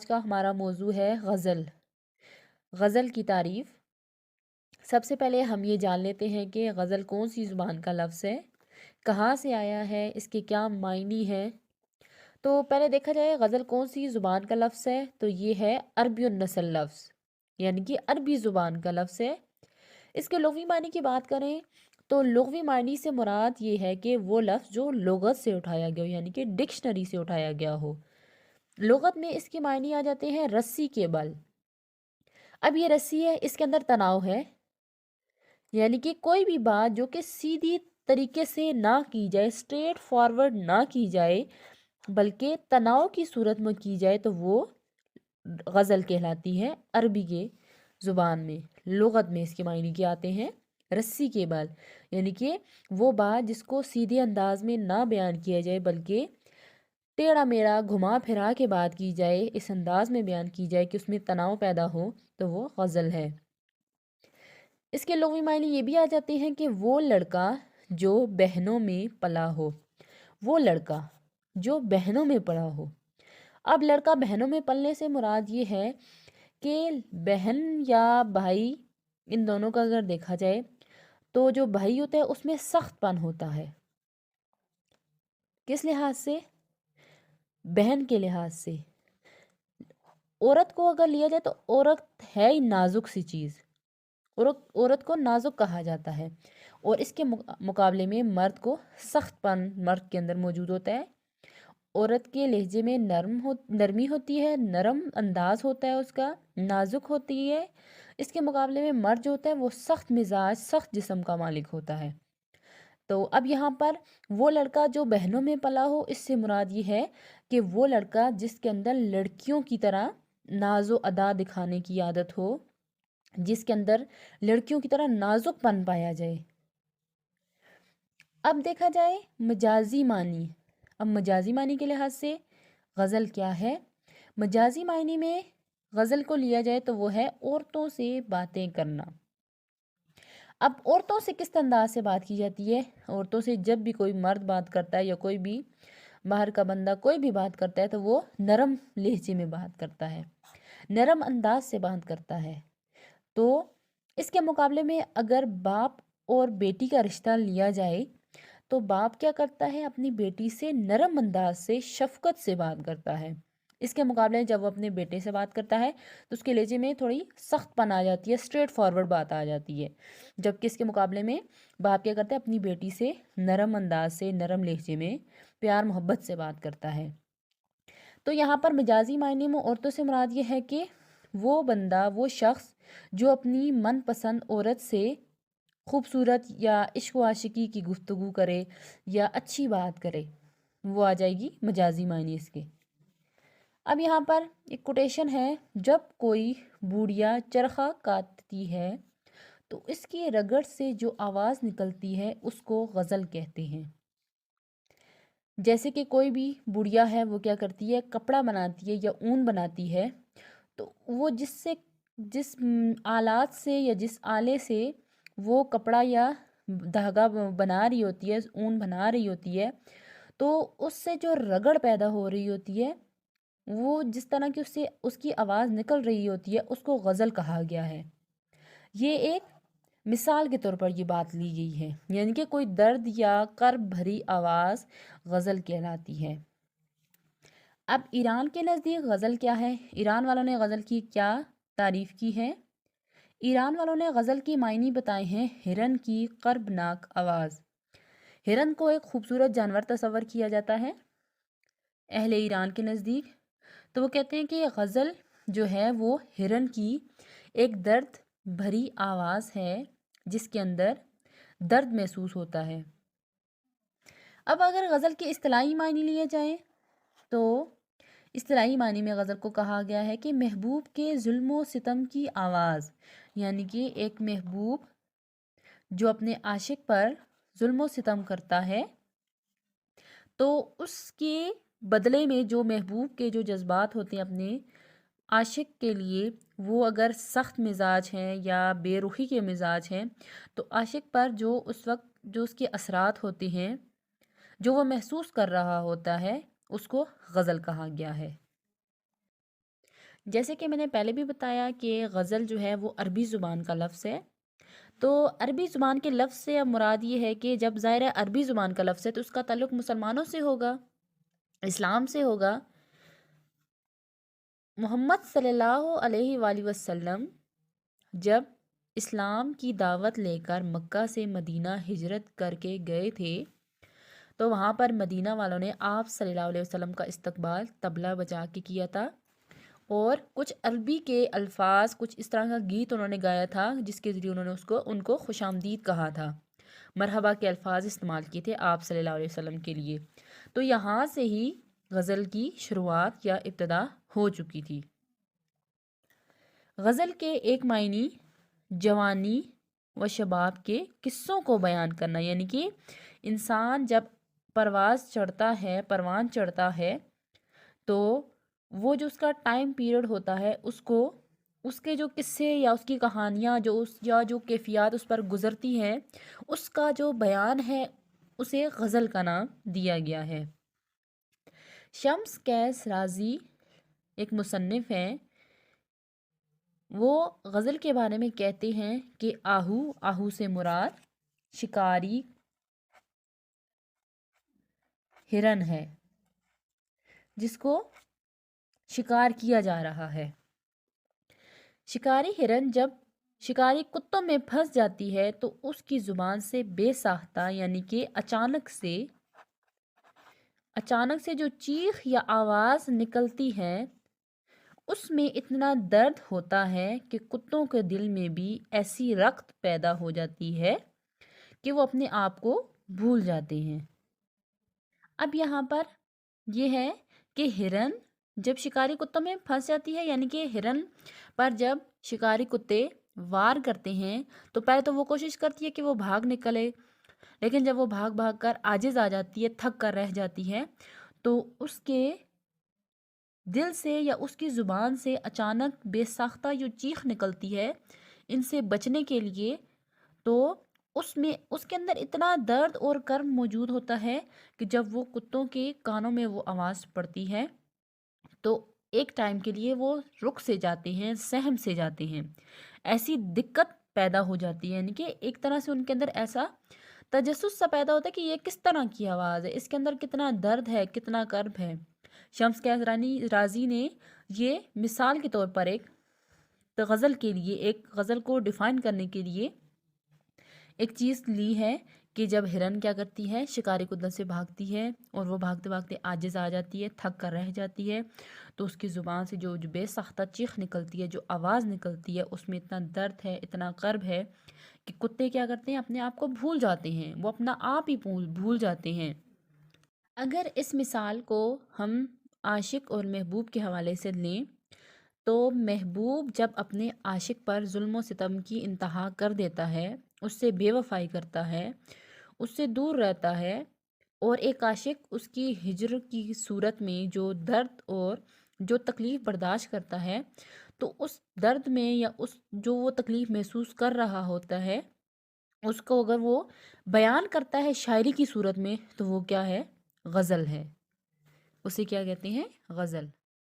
آج کا ہمارا موضوع ہے غزل۔ غزل کی تعریف۔ سب سے پہلے ہم یہ جان لیتے ہیں کہ غزل کون سی زبان کا لفظ ہے، کہاں سے آیا ہے، اس کے کیا معنی ہیں۔ تو پہلے دیکھا جائے غزل کون سی زبان کا لفظ ہے، تو یہ ہے عربی النسل لفظ، یعنی کہ عربی زبان کا لفظ ہے۔ اس کے لغوی معنی کی بات کریں تو لغوی معنی سے مراد یہ ہے کہ وہ لفظ جو لغت سے اٹھایا گیا ہو، یعنی کہ ڈکشنری سے اٹھایا گیا ہو۔ لغت میں اس کے معنی آ جاتے ہیں رسی کے بل۔ اب یہ رسی ہے، اس کے اندر تناؤ ہے، یعنی کہ کوئی بھی بات جو کہ سیدھی طریقے سے نہ کی جائے، اسٹریٹ فارورڈ نہ کی جائے، بلکہ تناؤ کی صورت میں کی جائے، تو وہ غزل کہلاتی ہے عربی کے زبان میں۔ لغت میں اس کے معنی کیا آتے ہیں؟ رسی کے بل، یعنی کہ وہ بات جس کو سیدھے انداز میں نہ بیان کیا جائے بلکہ ٹیڑھا میڑھا گھما پھرا کے بات کی جائے، اس انداز میں بیان کی جائے کہ اس میں تناؤ پیدا ہو، تو وہ غزل ہے۔ اس کے لغوی معنی یہ بھی آ جاتے ہیں کہ وہ لڑکا جو بہنوں میں پلا ہو۔ وہ لڑکا جو بہنوں میں پلا ہو۔ اب لڑکا بہنوں میں پلنے سے مراد یہ ہے کہ بہن یا بھائی، ان دونوں کا اگر دیکھا جائے تو جو بھائی ہوتا ہے اس میں سخت پن ہوتا ہے۔ کس لحاظ سے؟ بہن کے لحاظ سے۔ عورت کو اگر لیا جائے تو عورت ہے ہی نازک سی چیز، عورت کو نازک کہا جاتا ہے، اور اس کے مقابلے میں مرد کو سخت پن مرد کے اندر موجود ہوتا ہے۔ عورت کے لہجے میں نرمی ہوتی ہے، نرم انداز ہوتا ہے، اس کا نازک ہوتی ہے۔ اس کے مقابلے میں مرد جو ہوتا ہے وہ سخت مزاج، سخت جسم کا مالک ہوتا ہے۔ تو اب یہاں پر وہ لڑکا جو بہنوں میں پلا ہو، اس سے مراد یہ ہے کہ وہ لڑکا جس کے اندر لڑکیوں کی طرح ناز و ادا دکھانے کی عادت ہو، جس کے اندر لڑکیوں کی طرح نازک پن پایا جائے۔ اب دیکھا جائے مجازی معنی۔ اب مجازی معنی کے لحاظ سے غزل کیا ہے؟ مجازی معنی میں غزل کو لیا جائے تو وہ ہے عورتوں سے باتیں کرنا۔ اب عورتوں سے کس انداز سے بات کی جاتی ہے؟ عورتوں سے جب بھی کوئی مرد بات کرتا ہے یا کوئی بھی باہر کا بندہ کوئی بھی بات کرتا ہے تو وہ نرم لہجے میں بات کرتا ہے، نرم انداز سے بات کرتا ہے۔ تو اس کے مقابلے میں اگر باپ اور بیٹی کا رشتہ لیا جائے تو باپ کیا کرتا ہے؟ اپنی بیٹی سے نرم انداز سے شفقت سے بات کرتا ہے۔ اس کے مقابلے میں جب وہ اپنے بیٹے سے بات کرتا ہے تو اس کے لہجے میں تھوڑی سخت پن آ جاتی ہے، اسٹریٹ فارورڈ بات آ جاتی ہے، جبکہ اس کے مقابلے میں باپ کیا کرتا ہے؟ اپنی بیٹی سے نرم انداز سے، نرم لہجے میں پیار محبت سے بات کرتا ہے۔ تو یہاں پر مجازی معنی میں عورتوں سے مراد یہ ہے کہ وہ بندہ، وہ شخص جو اپنی من پسند عورت سے خوبصورت یا عشق و عاشقی کی گفتگو کرے یا اچھی بات کرے، وہ آ جائے گی مجازی معنی اس کے۔ اب یہاں پر ایک کوٹیشن ہے، جب کوئی بوڑھیا چرخہ کاٹتی ہے تو اس کی رگڑ سے جو آواز نکلتی ہے اس کو غزل کہتے ہیں۔ جیسے کہ کوئی بھی بڑھیا ہے، وہ کیا کرتی ہے؟ کپڑا بناتی ہے یا اون بناتی ہے، تو وہ جس آلات سے یا جس آلے سے وہ کپڑا یا دھاگا بنا رہی ہوتی ہے، اون بنا رہی ہوتی ہے، تو اس سے جو رگڑ پیدا ہو رہی ہوتی ہے، وہ جس طرح کی اس کی آواز نکل رہی ہوتی ہے، اس کو غزل کہا گیا ہے۔ یہ ایک مثال کے طور پر یہ بات لی گئی ہے، یعنی کہ کوئی درد یا کرب بھری آواز غزل کہلاتی ہے۔ اب ایران کے نزدیک غزل کیا ہے؟ ایران والوں نے غزل کی کیا تعریف کی ہے؟ ایران والوں نے غزل کی معنی بتائے ہیں ہرن کی کربناک آواز۔ ہرن کو ایک خوبصورت جانور تصور کیا جاتا ہے اہل ایران کے نزدیک، تو وہ کہتے ہیں کہ غزل جو ہے وہ ہرن کی ایک درد بھری آواز ہے جس کے اندر درد محسوس ہوتا ہے۔ اب اگر غزل کے اصطلاحی معنی لیے جائیں تو اصطلاحی معنی میں غزل کو کہا گیا ہے کہ محبوب کے ظلم و ستم کی آواز، یعنی کہ ایک محبوب جو اپنے عاشق پر ظلم و ستم کرتا ہے تو اس کے بدلے میں جو محبوب کے جو جذبات ہوتے ہیں اپنے عاشق کے لیے، وہ اگر سخت مزاج ہیں یا بے رخی کے مزاج ہیں تو عاشق پر جو اس وقت جو اس کے اثرات ہوتے ہیں، جو وہ محسوس کر رہا ہوتا ہے، اس کو غزل کہا گیا ہے۔ جیسے کہ میں نے پہلے بھی بتایا کہ غزل جو ہے وہ عربی زبان کا لفظ ہے، تو عربی زبان کے لفظ سے اب مراد یہ ہے کہ جب ظاہر ہے عربی زبان کا لفظ ہے تو اس کا تعلق مسلمانوں سے ہوگا، اسلام سے ہوگا۔ محمد صلی اللہ علیہ وآلہ وسلم جب اسلام کی دعوت لے کر مکہ سے مدینہ ہجرت کر کے گئے تھے تو وہاں پر مدینہ والوں نے آپ صلی اللہ علیہ وسلم کا استقبال طبلہ بجا کے کیا تھا، اور کچھ عربی کے الفاظ، کچھ اس طرح کا گیت انہوں نے گایا تھا جس کے ذریعے انہوں نے ان کو خوش آمدید کہا تھا، مرحبا کے الفاظ استعمال کیے تھے آپ صلی اللہ علیہ وسلم کے لیے۔ تو یہاں سے ہی غزل کی شروعات یا ابتدا ہو چکی تھی۔ غزل کے ایک معنی جوانی و شباب کے قصوں کو بیان کرنا، یعنی کہ انسان جب پروان چڑھتا ہے تو وہ جو اس کا ٹائم پیریڈ ہوتا ہے اس کے جو قصے یا اس کی کہانیاں جو کیفیات اس پر گزرتی ہیں اس کا جو بیان ہے اسے غزل کا نام دیا گیا ہے۔ شمس قیس رازی ایک مصنف ہیں، وہ غزل کے بارے میں کہتے ہیں کہ آہو سے مراد شکاری ہرن ہے جس کو شکار کیا جا رہا ہے۔ شکاری ہرن جب شکاری کتوں میں پھنس جاتی ہے تو اس کی زبان سے بے ساختہ یعنی کہ اچانک سے جو چیخ یا آواز نکلتی ہے اس میں اتنا درد ہوتا ہے کہ کتوں کے دل میں بھی ایسی رغبت پیدا ہو جاتی ہے کہ وہ اپنے آپ کو بھول جاتے ہیں۔ اب یہاں پر یہ ہے کہ ہرن جب شکاری کتوں میں پھنس جاتی ہے، یعنی کہ ہرن پر جب شکاری کتے وار کرتے ہیں تو پہلے تو وہ کوشش کرتی ہے کہ وہ بھاگ نکلے، لیکن جب وہ بھاگ کر عاجز آ جاتی ہے، تھک کر رہ جاتی ہے، تو اس کے دل سے یا اس کی زبان سے اچانک بے ساختہ جو چیخ نکلتی ہے ان سے بچنے کے لیے، تو اس کے اندر اتنا درد اور کرب موجود ہوتا ہے کہ جب وہ کتوں کے کانوں میں وہ آواز پڑتی ہے تو ایک ٹائم کے لیے وہ رک سے جاتے ہیں، سہم سے جاتے ہیں، ایسی دقت پیدا ہو جاتی ہے، یعنی کہ ایک طرح سے ان کے اندر ایسا تجسس سا پیدا ہوتا ہے کہ یہ کس طرح کی آواز ہے، اس کے اندر کتنا درد ہے، کتنا کرب ہے۔ شمس قیس رازی نے یہ مثال کے طور پر ایک غزل کو ڈیفائن کرنے کے لیے ایک چیز لی ہے کہ جب ہرن کیا کرتی ہے، شکاری کتوں سے بھاگتی ہے اور وہ بھاگتے بھاگتے عاجز آ جاتی ہے، تھک کر رہ جاتی ہے، تو اس کی زبان سے جو بے ساختہ چیخ نکلتی ہے، جو آواز نکلتی ہے، اس میں اتنا درد ہے، اتنا کرب ہے کہ کتے کیا کرتے ہیں، اپنے آپ کو بھول جاتے ہیں، وہ اپنا آپ ہی بھول جاتے ہیں۔ اگر اس مثال کو ہم عاشق اور محبوب کے حوالے سے لیں تو محبوب جب اپنے عاشق پر ظلم و ستم کی انتہا کر دیتا ہے، اس سے بے وفائی کرتا ہے، اس سے دور رہتا ہے، اور ایک عاشق اس کی ہجر کی صورت میں جو درد اور جو تکلیف برداشت کرتا ہے، تو اس درد میں یا جو وہ تکلیف محسوس کر رہا ہوتا ہے اس کو اگر وہ بیان کرتا ہے شاعری کی صورت میں تو وہ کیا ہے؟ غزل ہے، اسے کیا کہتے ہیں؟ غزل۔